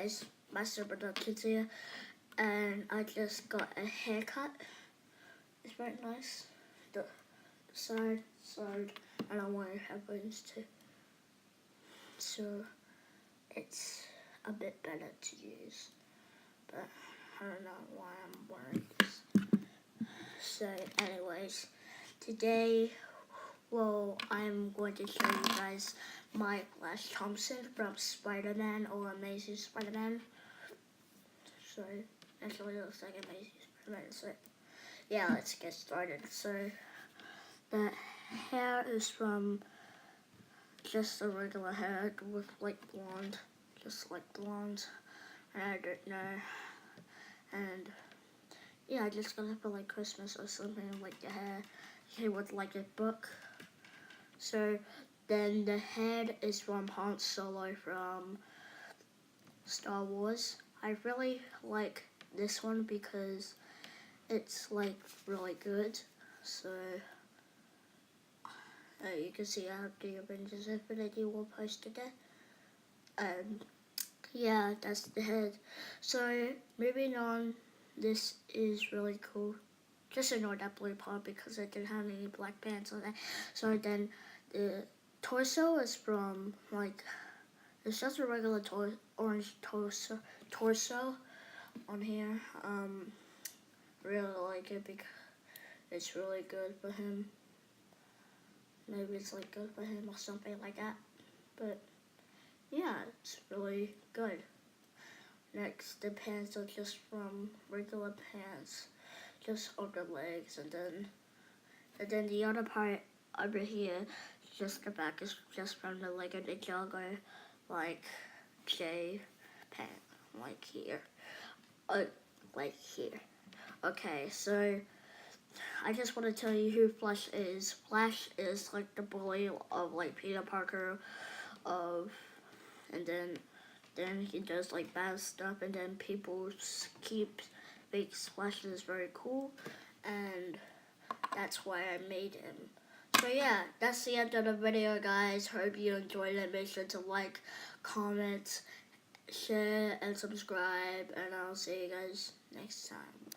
guys, Master Productions here, and I just got a haircut. It's very nice. The side, and I'm wearing headphones too. So it's a bit better to use, but I don't know why I'm wearing this. So anyways, today, I'm going to show you guys my Flash Thompson from Spider-Man or Amazing Spider-Man. So, actually it looks like Amazing Spider-Man, so yeah, let's get started. So, the hair is from just a regular hair with like blonde, just like blonde, and I don't know, and yeah, I just got it for like Christmas or something, like the hair came with like a book. So then the head is from Han Solo from Star Wars. I really like this one because it's like really good. So you can see how the Avengers Infinity War posted it. Yeah, that's the head. So moving on, this is really cool. Just ignore that blue part because I didn't have any black pants on it. So then the torso is from like, it's just a regular orange torso on here. Really like it because it's really good for him. Maybe it's like good for him or something like that. But yeah, it's really good. Next, the pants are just from regular pants, just over legs, and then the other part over here, just the back is just from the Lego Ninjago, like J pant, like here, like here. Okay, so I just want to tell you who Flash is. Flash is like the bully of like Peter Parker, and then he does like bad stuff, and then people think Flash is very cool, and that's why I made him. So yeah, that's the end of the video, guys. Hope you enjoyed it. Make sure to like, comment, share, and subscribe, and I'll see you guys next time.